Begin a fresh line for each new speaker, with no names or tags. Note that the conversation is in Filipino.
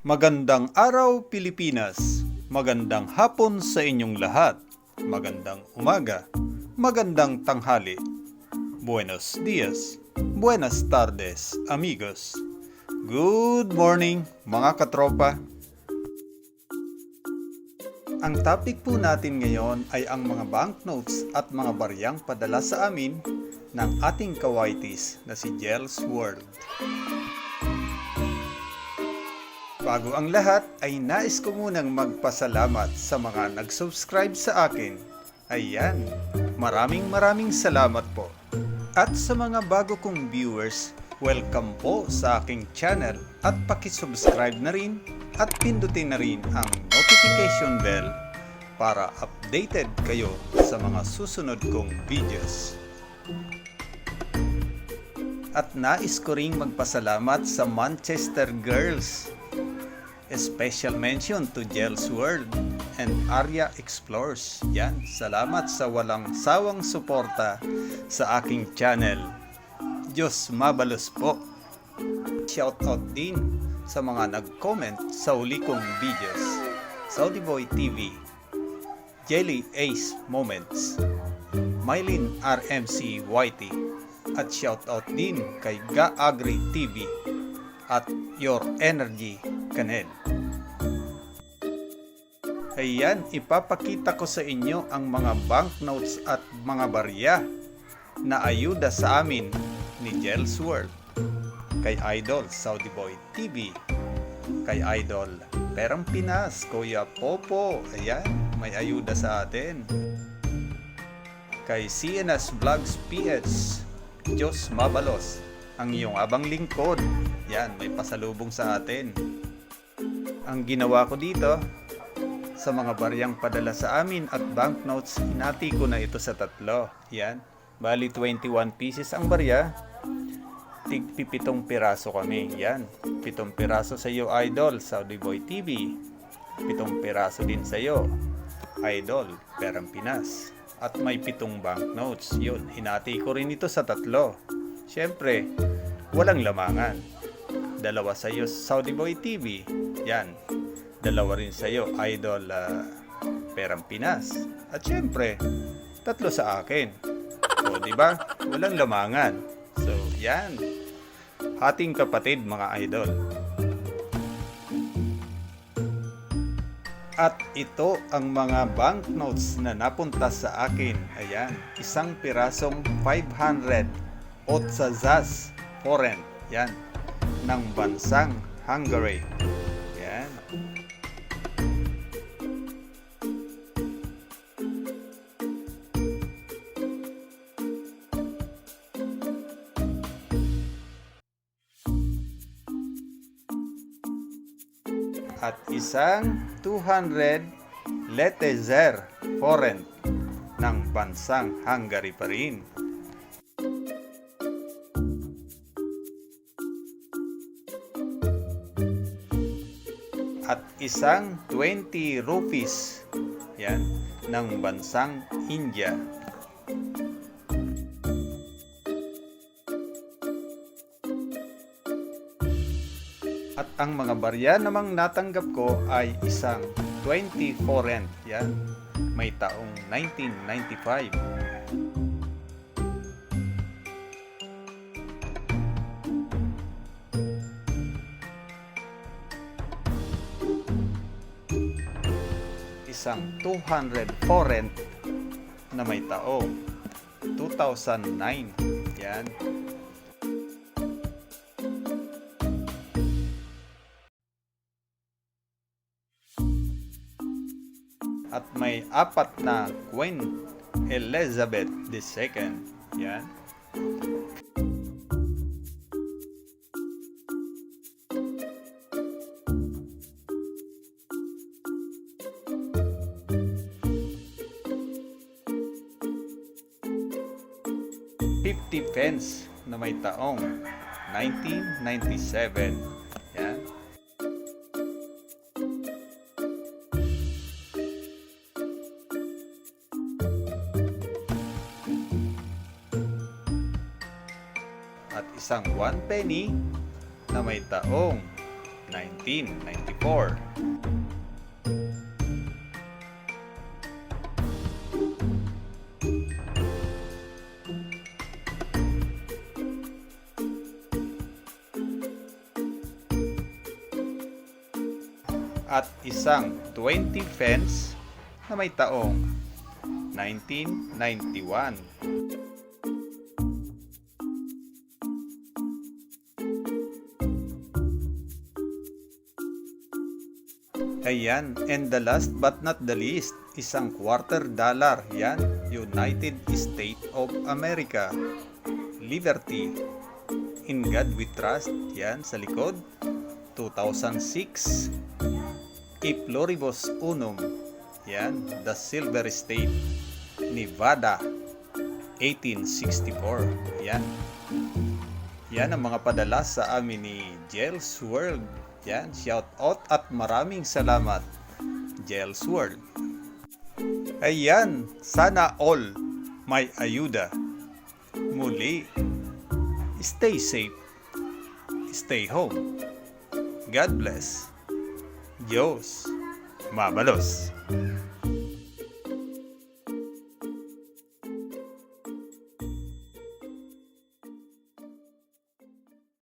Magandang araw, Pilipinas! Magandang hapon sa inyong lahat. Magandang umaga. Magandang tanghali. Buenos dias. Buenas tardes, amigos. Good morning, mga katropa. Ang topic po natin ngayon ay ang mga banknotes at mga baryang padala sa amin ng ating kawaitis na si Dios World. Bago ang lahat ay nais ko munang magpasalamat sa mga nag-subscribe sa akin. Ayan, maraming salamat po. At sa mga bago kong viewers, welcome po sa aking channel at pakisubscribe na rin at pindutin na rin ang notification bell para updated kayo sa mga susunod kong videos. At nais ko ring magpasalamat sa Manchester Girls. Special mention to Dios World and Arya Explores. Yan, salamat sa walang sawang suporta sa aking channel. Dios Mabalos po. Shoutout din sa mga nag-comment sa uli kong videos. Saudi Boy TV, Jelly Ace Moments, Mylin RMC YT, at shoutout din kay Ga Agri TV at Your Energy Kanel. Ayan, ipapakita ko sa inyo ang mga banknotes at mga barya na ayuda sa amin ni Dios World. Kay Idol Saudi Boy TV, kay Idol Perang Pinas, Kuya Popo, ayan, may ayuda sa atin. Kay CNS Vlogs PH, Dios Mabalos, ang iyong abang lingkod, yan, may pasalubong sa atin. Ang ginawa ko dito, sa mga baryang padala sa amin at banknotes, hinati ko na ito sa tatlo. Yan, bali 21 pieces ang barya, tig-7 piraso kami. Yan, 7 piraso sa iyo, Idol Saudi Boy TV, 7 piraso din sa iyo, Idol Perang Pinas, at may 7 banknotes. Yun, hinati ko rin ito sa tatlo. Siyempre, walang lamangan. 2 sa iyo, Saudi Boy TV. Yan, 2 rin sa iyo, Idol Perang Pinas. At siyempre, 3 sa akin. So, di ba? Walang lamangan. So, yan. Hating kapatid, mga idol. At ito ang mga banknotes na napunta sa akin. Ayan, 1 pirasong 500 otsazas foreign. Yan, ng bansang Hungary. Yan. At isang 200 letezer foreign ng bansang Hungary pa rin. At isang 20 rupees, yan, ng bansang India. At ang mga barya namang natanggap ko ay isang 20 foreign, yan, may taong 1995. Isang 200 foreign na may taong 2009. Yan. At may 4 na Queen Elizabeth II. Yan. Pence na may taong 1997. Yan. At isang 1 penny na may taong 1994. 1964. At isang 20 pence na may taong 1991. Ayan, and the last but not the least, isang $quarter. Yan, United States of America. Liberty. In God we trust. Yan, sa likod. 2006. E pluribus unum. Yan, the Silver State. Nevada. 1864. Yan. Yan ang mga padala sa amin ni Jel's World. Yan, shout out at maraming salamat, Jel's World. Ayan, sana all may ayuda. Muli, stay safe, stay home. God bless. Dios Mabalos.